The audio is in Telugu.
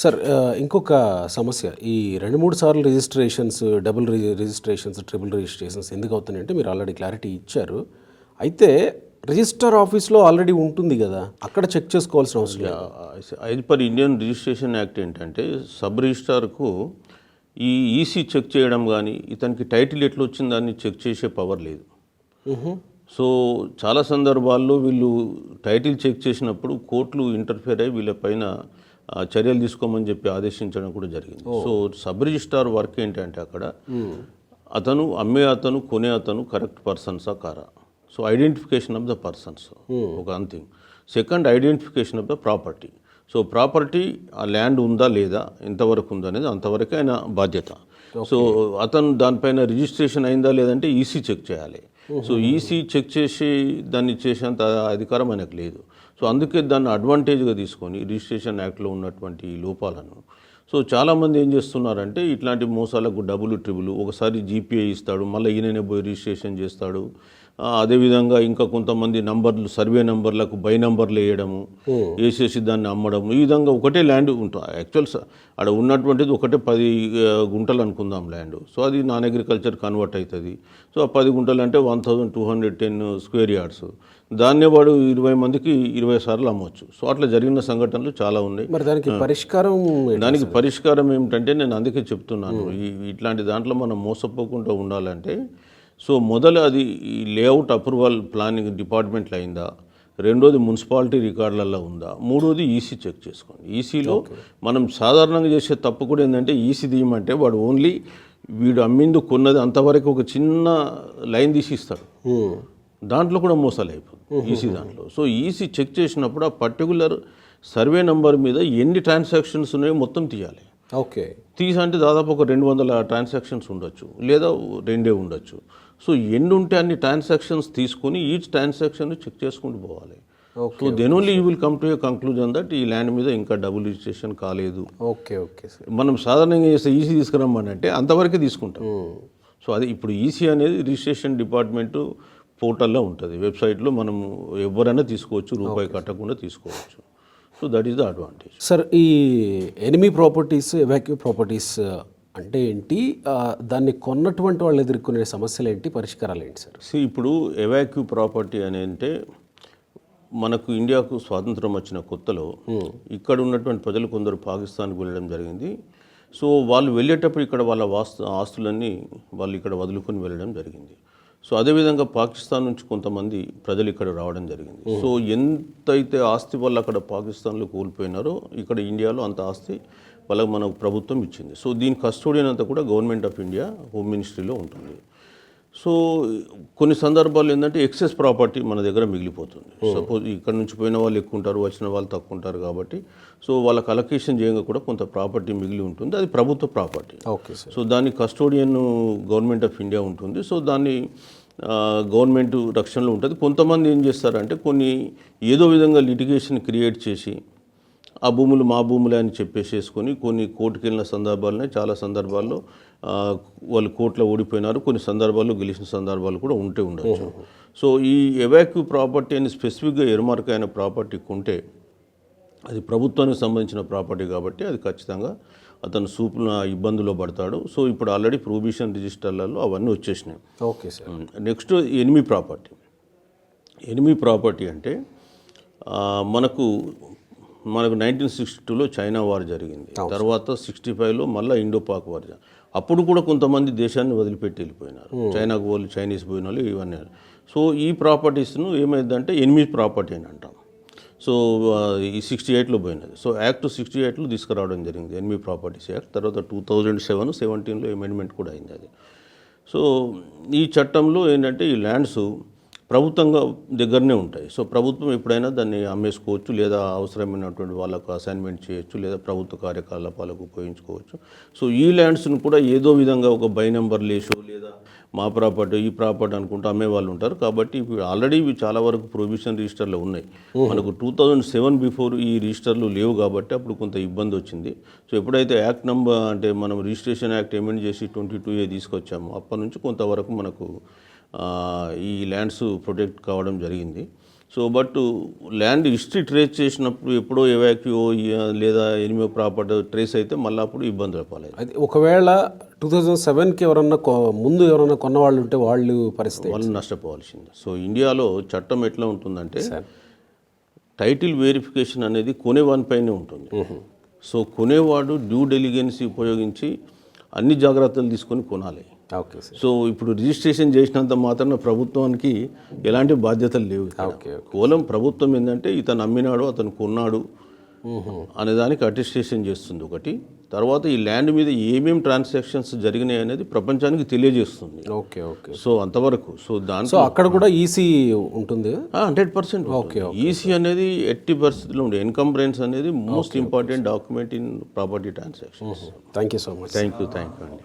సార్ ఇంకొక సమస్య ఈ 2, 3 సార్లు registrations, double registrations, triple registrations ఎందుకు అవుతున్నాయంటే మీరు ఆల్రెడీ క్లారిటీ ఇచ్చారు. అయితే రిజిస్టర్ ఆఫీస్లో ఆల్రెడీ ఉంటుంది కదా, అక్కడ చెక్ చేసుకోవాల్సిన అవసరం లేదు. As per Indian registration act ఏంటంటే సబ్ రిజిస్ట్రార్కు ఈ ఈసీ చెక్ చేయడం కానీ ఇతనికి టైటిల్ ఎట్లా వచ్చిందని చెక్ చేసే పవర్ లేదు. సో చాలా సందర్భాల్లో వీళ్ళు టైటిల్ చెక్ చేసినప్పుడు కోర్టులు ఇంటర్ఫియర్ అయ్యి వీళ్ళపైన చర్యలు తీసుకోమని చెప్పి ఆదేశించడం కూడా జరిగింది. సో సబ్ రిజిస్ట్రార్ వర్క్ ఏంటంటే అక్కడ అతను అమ్మే అతను కొనే అతను కరెక్ట్ పర్సన్సా కారా. So identification of the persons ఒక thing. Second identification of the property. So property ఆ ల్యాండ్ ఉందా లేదా, ఎంతవరకు ఉందా అనేది అంతవరకు ఆయన బాధ్యత. సో అతను దానిపైన రిజిస్ట్రేషన్ అయిందా లేదంటే ఈసీ చెక్ చేయాలి. సో ఈసీ చెక్ చేసి దాన్ని చేసేంత అధికారం ఆయనకు లేదు. సో అందుకే దాన్ని అడ్వాంటేజ్గా తీసుకొని రిజిస్ట్రేషన్ యాక్ట్లో ఉన్నటువంటి లోపాలను సో చాలామంది ఏం చేస్తున్నారంటే ఇట్లాంటి మోసాలకు డబుల్ ట్రిబుల్ ఒకసారి జీపీఐ ఇస్తాడు, మళ్ళీ ఈయననే పోయి రిజిస్ట్రేషన్ చేస్తాడు. అదేవిధంగా ఇంకా కొంతమంది నంబర్లు సర్వే నంబర్లకు బై నంబర్లు వేయడము, వేసేసి దాన్ని అమ్మడము. ఈ విధంగా ఒకటే ల్యాండ్ ఉంటుంది. యాక్చువల్ అక్కడ ఉన్నటువంటిది ఒకటే 10 గుంటలు అనుకుందాం ల్యాండ్. సో అది నాన్ అగ్రికల్చర్ కన్వర్ట్ అవుతుంది. సో ఆ 10 గుంటలు అంటే 1210 స్క్వేర్ యార్డ్స్. దాన్నే వాడు 20 మందికి 20 సార్లు అమ్మవచ్చు. సో అట్లా జరిగిన సంఘటనలు చాలా ఉన్నాయి. మరి దానికి పరిష్కారం ఏమిటంటే నేను అందుకే చెప్తున్నాను, ఇట్లాంటి దాంట్లో మనం మోసపోకుండా ఉండాలంటే సో మొదలు అది ఈ లేఅవుట్ అప్రూవల్ ప్లానింగ్ డిపార్ట్మెంట్లో అయిందా, రెండోది మున్సిపాలిటీ రికార్డులలో ఉందా, మూడోది ఈసీ చెక్ చేసుకోండి. ఈసీలో మనం సాధారణంగా చేసే తప్పు కూడా ఏంటంటే ఈసీ తీయమంటే వాడు ఓన్లీ వీడు అమ్మింది కొన్నది అంతవరకు ఒక చిన్న లైన్ తీసి ఇస్తాడు. దాంట్లో కూడా మోసాలు అయిపోతుంది ఈసీ దాంట్లో. సో ఈసీ చెక్ చేసినప్పుడు ఆ పర్టికులర్ సర్వే నెంబర్ మీద ఎన్ని ట్రాన్సాక్షన్స్ ఉన్నాయో మొత్తం తీయాలి. తీసి అంటే దాదాపు ఒక 200 ట్రాన్సాక్షన్స్ ఉండొచ్చు, లేదా 2 ఉండొచ్చు. సో ఎన్ని ఉంటే అన్ని ట్రాన్సాక్షన్స్ తీసుకొని ఈచ్ ట్రాన్సాక్షన్ చెక్ చేసుకుంటూ పోవాలి. So then only you will come to a conclusion that ఈ ల్యాండ్ మీద ఇంకా డబుల్ రిజిస్ట్రేషన్ కాలేదు. మనం సాధారణంగా చేస్తే ఈసీ తీసుకురమ్మని అంటే అంతవరకే తీసుకుంటాం. సో అది ఇప్పుడు ఈసీ అనేది రిజిస్ట్రేషన్ డిపార్ట్మెంటు పోర్టల్లో ఉంటుంది, వెబ్సైట్లో మనం ఎవరైనా తీసుకోవచ్చు, రూపాయి కట్టకుండా తీసుకోవచ్చు. So that is the advantage. Sir ఈ ఎనిమీ ప్రాపర్టీస్, ఎవాక్యూ ప్రాపర్టీస్ అంటే ఏంటి, దాన్ని కొన్నటువంటి వాళ్ళు ఎదుర్కొనే సమస్యలు ఏంటి, పరిష్కారాలు ఏంటి సార్? ఇప్పుడు ఎవాక్యూ ప్రాపర్టీ అని అంటే మనకు ఇండియాకు స్వాతంత్రం వచ్చిన కొత్తలో ఇక్కడ ఉన్నటువంటి ప్రజలు కొందరు పాకిస్తాన్కి వెళ్ళడం జరిగింది. సో వాళ్ళు వెళ్ళేటప్పుడు ఇక్కడ వాళ్ళ ఆస్తులన్నీ వాళ్ళు ఇక్కడ వదులుకొని వెళ్ళడం జరిగింది. సో అదేవిధంగా పాకిస్తాన్ నుంచి కొంతమంది ప్రజలు ఇక్కడ రావడం జరిగింది. సో ఎంతైతే ఆస్తి వాళ్ళు అక్కడ పాకిస్తాన్లో కోల్పోయినారో ఇక్కడ ఇండియాలో అంత ఆస్తి వాళ్ళకి మన ప్రభుత్వం ఇచ్చింది. సో దీని కస్టోడియన్ అంతా కూడా గవర్నమెంట్ ఆఫ్ ఇండియా హోమ్ మినిస్ట్రీలో ఉంటుంది. సో కొన్ని సందర్భాలు ఏంటంటే ఎక్సెస్ ప్రాపర్టీ మన దగ్గర మిగిలిపోతుంది. సపోజ్ ఇక్కడ నుంచి పోయిన వాళ్ళు ఎక్కువ ఉంటారు, వచ్చిన వాళ్ళు తక్కువ ఉంటారు కాబట్టి సో వాళ్ళకి అలొకేషన్ చేయంగా కూడా కొంత ప్రాపర్టీ మిగిలి ఉంటుంది. అది ప్రభుత్వ ప్రాపర్టీ. సో దాని కస్టోడియన్ గవర్నమెంట్ ఆఫ్ ఇండియా ఉంటుంది. సో దాన్ని గవర్నమెంట్ రక్షణలో ఉంటుంది. కొంతమంది ఏం చేస్తారంటే కొన్ని ఏదో విధంగా లిటిగేషన్ క్రియేట్ చేసి ఆ భూములు మా భూములే అని చెప్పేసేసుకొని కొన్ని కోర్టుకు వెళ్ళిన సందర్భాలనే చాలా సందర్భాల్లో వాళ్ళు కోర్టులో ఓడిపోయినారు, కొన్ని సందర్భాల్లో గెలిచిన సందర్భాలు కూడా ఉండొచ్చు. సో ఈ ఎవాక్యూ ప్రాపర్టీ అని స్పెసిఫిక్గా ఎరుమార్క్ అయిన ప్రాపర్టీ కొంటే అది ప్రభుత్వానికి సంబంధించిన ప్రాపర్టీ కాబట్టి అది ఖచ్చితంగా అతను ఇబ్బందుల్లో పడతాడు. సో ఇప్పుడు ఆల్రెడీ ప్రొహిబిషన్ రిజిస్టర్లలో అవన్నీ వచ్చేసినాయి. నెక్స్ట్ ఎనిమీ ప్రాపర్టీ అంటే మనకు 1962లో చైనా వార్ జరిగింది. తర్వాత 65లో మళ్ళీ ఇండోపాక్ వార్. అప్పుడు కూడా కొంతమంది దేశాన్ని వదిలిపెట్టి వెళ్ళిపోయినారు, చైనాకు వాళ్ళు, చైనీస్ పోయిన వాళ్ళు, ఇవన్నీ. సో ఈ ప్రాపర్టీస్ను ఏమైందంటే ఎనిమీ ప్రాపర్టీ అని అంటాం. సో ఈ 68లో పోయినది. సో యాక్ట్ 68లో తీసుకురావడం జరిగింది, ఎనిమీ ప్రాపర్టీస్ యాక్ట్. తర్వాత 2017లో అమెండ్మెంట్ కూడా అయింది అది. సో ఈ చట్టంలో ఏంటంటే ఈ ల్యాండ్స్ ప్రభుత్వంగా దగ్గరనే ఉంటాయి. సో ప్రభుత్వం ఎప్పుడైనా దాన్ని అమ్మేసుకోవచ్చు, లేదా అవసరమైనటువంటి వాళ్ళకు అసైన్మెంట్ చేయొచ్చు, లేదా ప్రభుత్వ కార్యకలాపాలకు ఉపయోగించుకోవచ్చు. సో ఈ ల్యాండ్స్ను కూడా ఏదో విధంగా ఒక బై నెంబర్ లేషో లేదా మా ప్రాపర్టీ ఈ ప్రాపర్టీ అనుకుంటూ అమ్మే వాళ్ళు ఉంటారు. కాబట్టి ఆల్రెడీ ఇవి చాలా వరకు ప్రొహిబిషన్ రిజిస్టర్లో ఉన్నాయి. మనకు 2007 బిఫోర్ ఈ రిజిస్టర్లు లేవు కాబట్టి అప్పుడు కొంత ఇబ్బంది వచ్చింది. సో ఎప్పుడైతే యాక్ట్ నెంబర్ అంటే మనం రిజిస్ట్రేషన్ యాక్ట్ అమెండ్ చేసి 22A తీసుకొచ్చాము, అప్పటి నుంచి కొంతవరకు మనకు ఈ ల్యాండ్స్ ప్రొటెక్ట్ కావడం జరిగింది. So but land history trace చేసినప్పుడు ఎప్పుడో ఎవాక్యూ లేదా ఎనిమిదో ప్రాపర్టీ ట్రేస్ అయితే మళ్ళీ అప్పుడు ఇబ్బందులు పాలయ్యాయి. అది ఒకవేళ 2007కి ఎవరన్నా ముందు ఎవరన్నా కొన్న వాళ్ళు ఉంటే వాళ్ళు పరిస్థితి వాళ్ళు నష్టపోవాల్సిందే. సో ఇండియాలో చట్టం ఎట్లా ఉంటుందంటే టైటిల్ వెరిఫికేషన్ అనేది కొనేవాని పైనే ఉంటుంది. సో కొనేవాడు డ్యూ డెలిగెన్సీ ఉపయోగించి అన్ని జాగ్రత్తలు తీసుకొని కొనాలి. Okay sir. సో ఇప్పుడు రిజిస్ట్రేషన్ చేసినంత మాత్రాన ప్రభుత్వానికి ఎలాంటి బాధ్యతలు లేవు. కేవలం ప్రభుత్వం ఏంటంటే ఇతను అమ్మినాడు, అతను కొన్నాడు అనే దానికి అటెస్టేషన్ చేస్తుంది ఒకటి. తర్వాత ఈ ల్యాండ్ మీద ఏమేమి ట్రాన్సాక్షన్స్ జరిగినాయి అనేది ప్రపంచానికి తెలియజేస్తుంది. Okay okay. సో అంతవరకు. సో సో అక్కడ కూడా ఈసీ ఉంటుంది. 100%. ఓకే. ఈసీ అనేది ఎట్టి పరిస్థితుల్లో ఉండే ఎన్కంబరెన్స్ అనేది most important document in property transactions. Thank you so much. Thank you అండి.